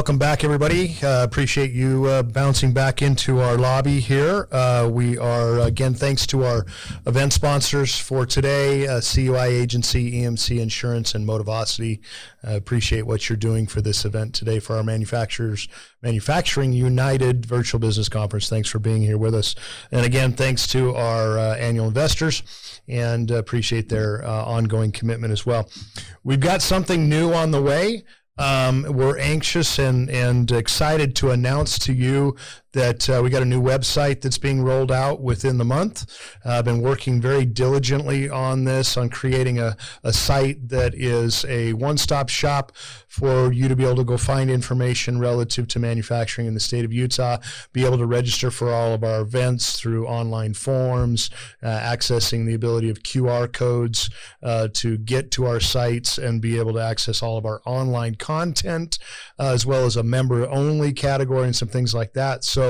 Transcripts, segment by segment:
Welcome back, everybody. Appreciate you bouncing back into our lobby here. We are, again, thanks to our event sponsors for today, CUI Agency, EMC Insurance, and Motivosity. Appreciate what you're doing for this event today for our Manufacturing United Virtual Business Conference. Thanks for being here with us. And again, thanks to our annual investors, and appreciate their ongoing commitment as well. We've got something new on the way. We're anxious and excited to announce to you that we got a new website that's being rolled out within the month. I've been working very diligently on this, on creating a site that is a one-stop shop for you to be able to go find information relative to manufacturing in the state of Utah, be able to register for all of our events through online forms, accessing the ability of QR codes to get to our sites and be able to access all of our online content, as well as a member-only category and some things like that. So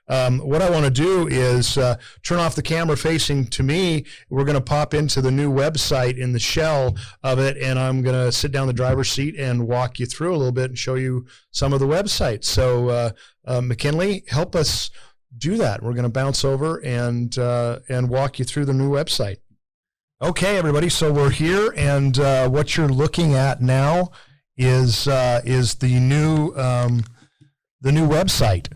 what I want to do is turn off the camera facing to me. We're going to pop into the new website in the shell of it, and I'm going to sit down the driver's seat and walk you through a little bit and show you some of the websites. So McKinley, help us do that. We're going to bounce over and walk you through the new website. Okay, everybody. So we're here, and what you're looking at now is the new website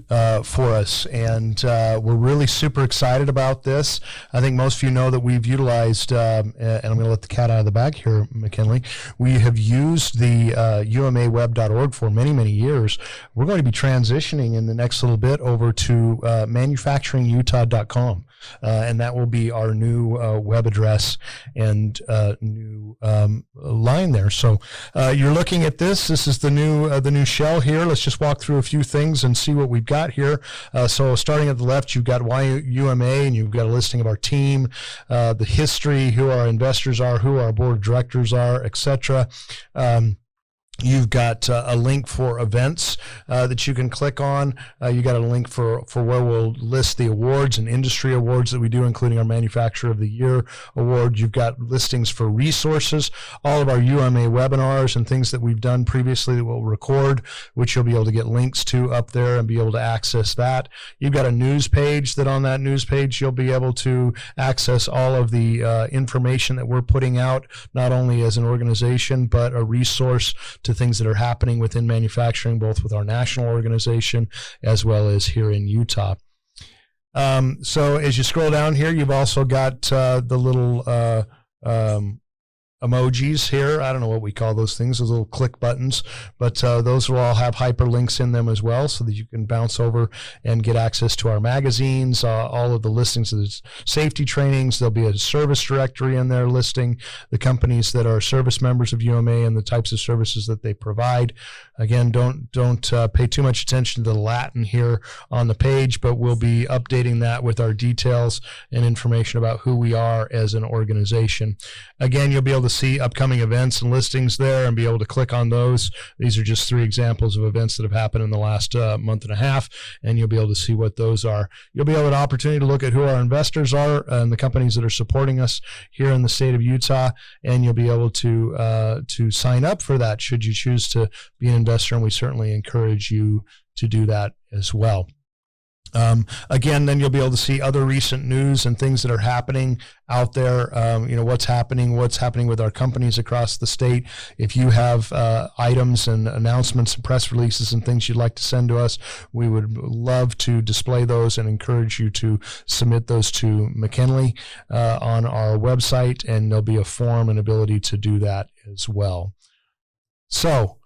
for us, and we're really super excited about this. I think most of you know that we've utilized, and I'm going to let the cat out of the bag here, McKinley. We have used the umaweb.org for many, many years. We're going to be transitioning in the next little bit over to manufacturingutah.com. And that will be our new web address and new line there. So you're looking at this. This is the new shell here. Let's just walk through a few things and see what we've got here. So starting at the left, you've got UMA, and you've got a listing of our team, the history, who our investors are, who our board of directors are, etc. You've got a link for events that you can click on. You got a link for where we'll list the awards and industry awards that we do, including our Manufacturer of the Year award. You've got listings for resources, all of our UMA webinars and things that we've done previously that we'll record, which you'll be able to get links to up there and be able to access that. You've got a news page that on that news page you'll be able to access all of the information that we're putting out, not only as an organization, but a resource to things that are happening within manufacturing, both with our national organization as well as here in Utah. So as you scroll down here, you've also got the little emojis here. I don't know what we call those things, those little click buttons, but those will all have hyperlinks in them as well, so that you can bounce over and get access to our magazines, all of the listings of the safety trainings. There'll be a service directory in there listing the companies that are service members of UMA and the types of services that they provide. Again, don't pay too much attention to the Latin here on the page, but we'll be updating that with our details and information about who we are as an organization. Again, you'll be able to see upcoming events and listings there and be able to click on those. These are just 3 examples of events that have happened in the last month and a half, and you'll be able to see what those are. You'll be able to have an opportunity to look at who our investors are and the companies that are supporting us here in the state of Utah, and you'll be able to sign up for that should you choose to be an investor, and we certainly encourage you to do that as well. Again, then you'll be able to see other recent news and things that are happening out there. What's happening with our companies across the state. If you have items and announcements and press releases and things you'd like to send to us, we would love to display those and encourage you to submit those to McKinley on our website, and there'll be a form and ability to do that as well. So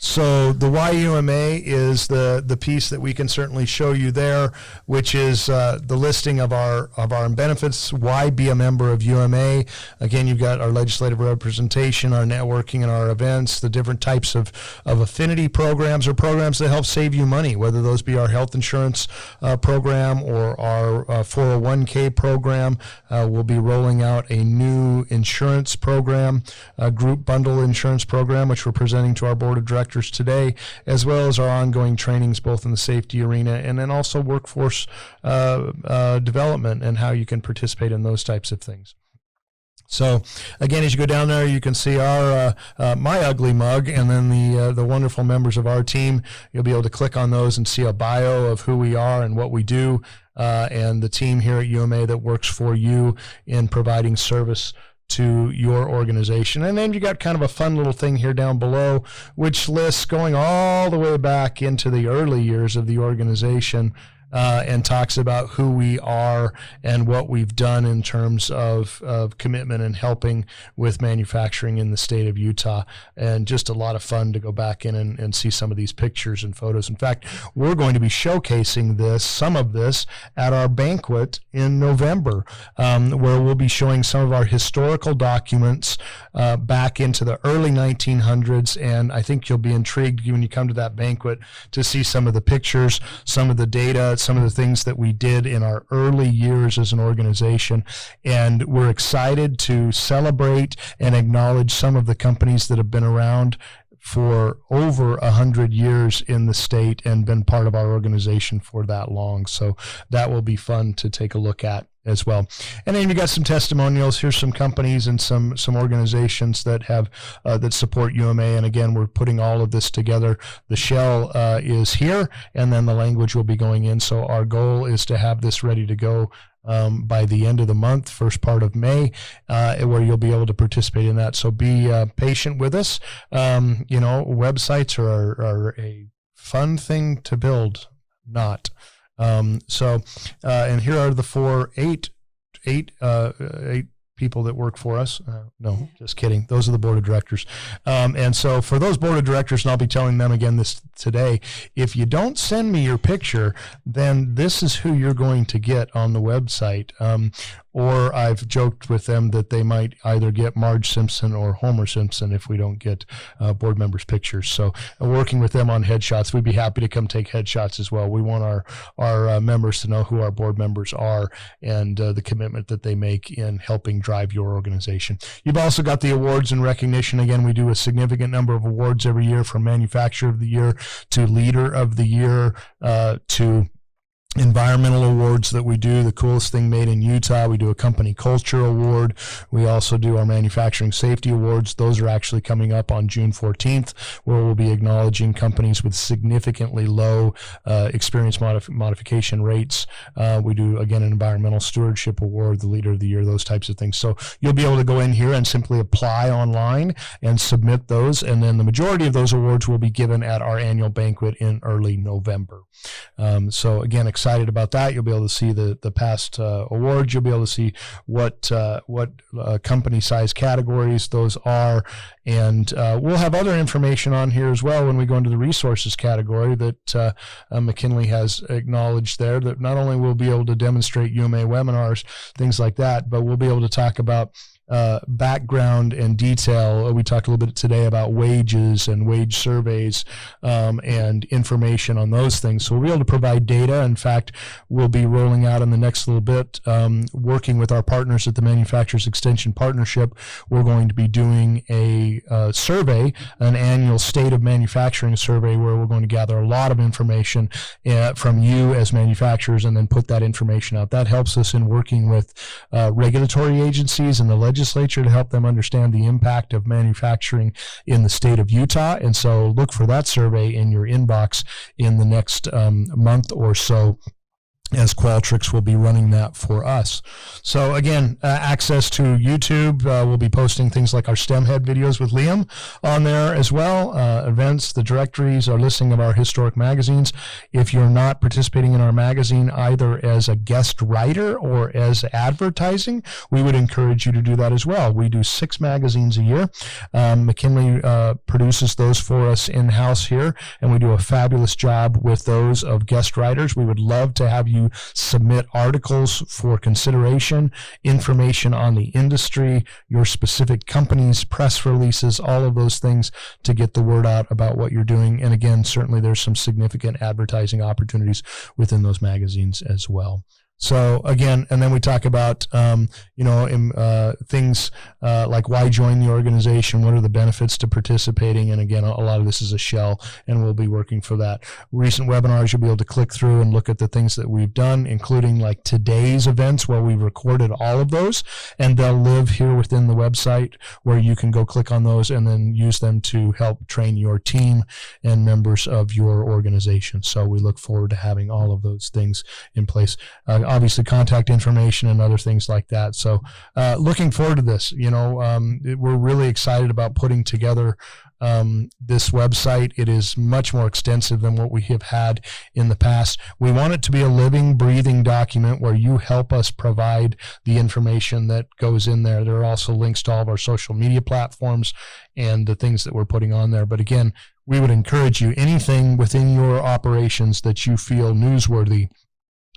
So the YUMA is the piece that we can certainly show you there, which is the listing of our benefits. Why be a member of UMA? Again, you've got our legislative representation, our networking, and our events, the different types of affinity programs or programs that help save you money, whether those be our health insurance program or our 401k program. We'll be rolling out a new insurance program, a group bundle insurance program, which we're presenting to our board of directors today, as well as our ongoing trainings both in the safety arena and then also workforce development and how you can participate in those types of things. So again, as you go down there, you can see our my ugly mug, and then the wonderful members of our team. You'll be able to click on those and see a bio of who we are and what we do, and the team here at UMA that works for you in providing service to your organization. And then you got kind of a fun little thing here down below, which lists going all the way back into the early years of the organization. And talks about who we are and what we've done in terms of commitment and helping with manufacturing in the state of Utah. And just a lot of fun to go back in and see some of these pictures and photos. In fact, we're going to be showcasing some of this at our banquet in November, where we'll be showing some of our historical documents back into the early 1900s. And I think you'll be intrigued when you come to that banquet to see some of the pictures, some of the data, some of the things that we did in our early years as an organization. And we're excited to celebrate and acknowledge some of the companies that have been around for over 100 years in the state and been part of our organization for that long. So that will be fun to take a look at as well. And then you got some testimonials. Here's some companies and some organizations that have that support UMA. And again, we're putting all of this together. The shell is here, and then the language will be going in. So our goal is to have this ready to go by the end of the month, first part of May, where you'll be able to participate in that. So be patient with us. Websites are a fun thing to build, not. And here are the eight people that work for us. No, just kidding. Those are the board of directors. And so for those board of directors, and I'll be telling them again this today, if you don't send me your picture, then this is who you're going to get on the website. Or I've joked with them that they might either get Marge Simpson or Homer Simpson if we don't get board members' pictures. So working with them on headshots, we'd be happy to come take headshots as well. We want our members to know who our board members are and the commitment that they make in helping drive your organization. You've also got the awards and recognition. Again, we do a significant number of awards every year, from Manufacturer of the Year to Leader of the Year to environmental awards that we do. The coolest thing made in Utah, we do a company culture award. We also do our manufacturing safety awards. Those are actually coming up on June 14th, where we'll be acknowledging companies with significantly low experience modification rates. We do, again, an environmental stewardship award, the Leader of the Year, those types of things. So you'll be able to go in here and simply apply online and submit those. And then the majority of those awards will be given at our annual banquet in early November. So again, excited about that. You'll be able to see the past awards. You'll be able to see what company size categories those are. And we'll have other information on here as well when we go into the resources category that McKinley has acknowledged there, that not only will be able to demonstrate UMA webinars, things like that, but we'll be able to talk about background and detail. We talked a little bit today about wages and wage surveys and information on those things. So we'll be able to provide data. In fact, we'll be rolling out in the next little bit, working with our partners at the Manufacturers Extension Partnership. We're going to be doing a survey, an annual State of Manufacturing survey, where we're going to gather a lot of information from you as manufacturers and then put that information out. That helps us in working with regulatory agencies and the legislature to help them understand the impact of manufacturing in the state of Utah. And so look for that survey in your inbox in the next month or so, as Qualtrics will be running that for us. So again, access to YouTube. We'll be posting things like our STEMhead videos with Liam on there as well. Events, the directories, our listing of our historic magazines. If you're not participating in our magazine either as a guest writer or as advertising, we would encourage you to do that as well. We do 6 magazines a year. McKinley produces those for us in-house here, and we do a fabulous job with those of guest writers. We would love to have you submit articles for consideration, information on the industry, your specific companies, press releases, all of those things to get the word out about what you're doing. And again, certainly there's some significant advertising opportunities within those magazines as well. So again, and then we talk about, things like why join the organization, what are the benefits to participating, and again, a lot of this is a shell, and we'll be working for that. Recent webinars, you'll be able to click through and look at the things that we've done, including like today's events where we recorded all of those, and they'll live here within the website where you can go click on those and then use them to help train your team and members of your organization. So we look forward to having all of those things in place. Obviously contact information and other things like that. So looking forward to this. We're really excited about putting together this website. It is much more extensive than what we have had in the past. We want it to be a living, breathing document where you help us provide the information that goes in there. There are also links to all of our social media platforms and the things that we're putting on there. But again, we would encourage you, anything within your operations that you feel newsworthy,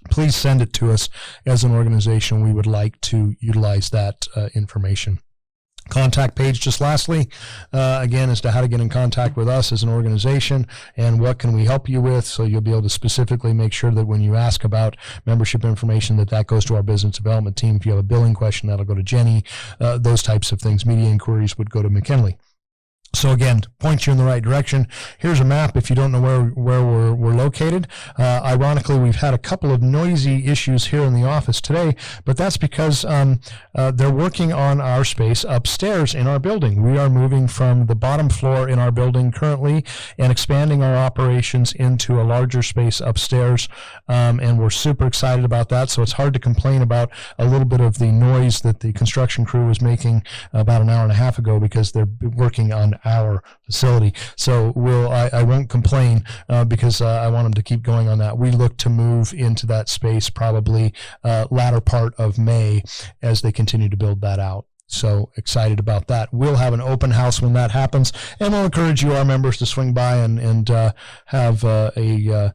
please send it to us. As an organization, we would like to utilize that information. Contact page, just lastly, again, as to how to get in contact with us as an organization and what can we help you with. So you'll be able to specifically make sure that when you ask about membership information, that goes to our business development team. If you have a billing question, that'll go to Jenny. Those types of things. Media inquiries would go to McKinley. So again, point you in the right direction. Here's a map if you don't know where we're located. Ironically, we've had a couple of noisy issues here in the office today, but that's because they're working on our space upstairs in our building. We are moving from the bottom floor in our building currently and expanding our operations into a larger space upstairs, and we're super excited about that. So it's hard to complain about a little bit of the noise that the construction crew was making about an hour and a half ago, because they're working on our facility. So I won't complain because I want them to keep going on that. We look to move into that space probably latter part of May as they continue to build that out. So excited about that. We'll have an open house when that happens, and we'll encourage you, our members, to swing by and have a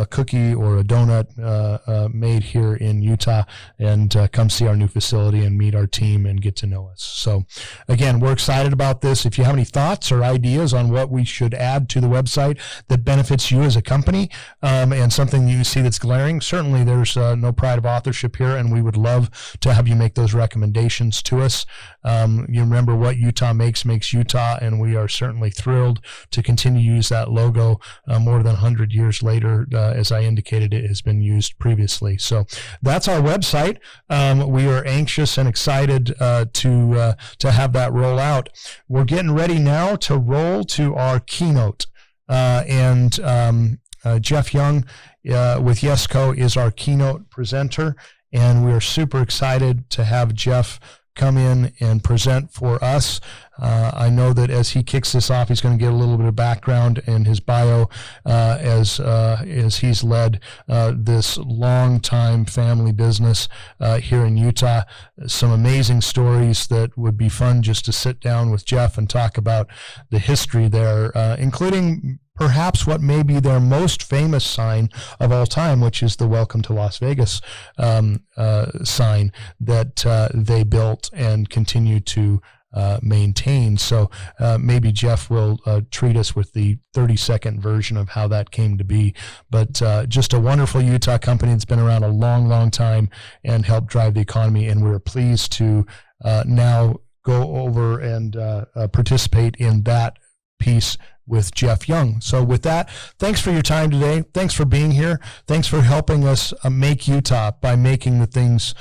cookie or a donut made here in Utah, and come see our new facility and meet our team and get to know us. So again, we're excited about this. If you have any thoughts or ideas on what we should add to the website that benefits you as a company, and something you see that's glaring, certainly there's no pride of authorship here, and we would love to have you make those recommendations to us. You remember, what Utah makes Utah, and we are certainly thrilled to continue to use that logo more than 100 years later. As I indicated, it has been used previously. So that's our website. We are anxious and excited to have that roll out. We're getting ready now to roll to our keynote. Jeff Young with Yesco is our keynote presenter, and we are super excited to have Jeff come in and present for us. I know that as he kicks this off, he's going to get a little bit of background in his bio as he's led this long-time family business here in Utah. Some amazing stories that would be fun just to sit down with Jeff and talk about the history there, including perhaps what may be their most famous sign of all time, which is the Welcome to Las Vegas sign that they built and continue to maintain. So maybe Jeff will treat us with the 30-second version of how that came to be. But just a wonderful Utah company that's been around a long, long time and helped drive the economy. And we're pleased to now go over and participate in that piece with Jeff Young. So with that, thanks for your time today. Thanks for being here. Thanks for helping us make Utah by making the things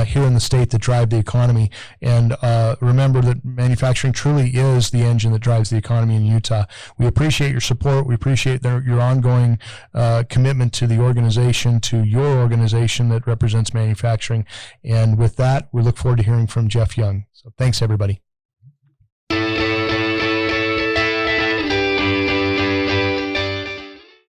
here in the state that drive the economy. And remember that manufacturing truly is the engine that drives the economy in Utah. We appreciate your support. We appreciate your ongoing commitment to the organization, to your organization that represents manufacturing. And with that, we look forward to hearing from Jeff Young. So thanks, everybody.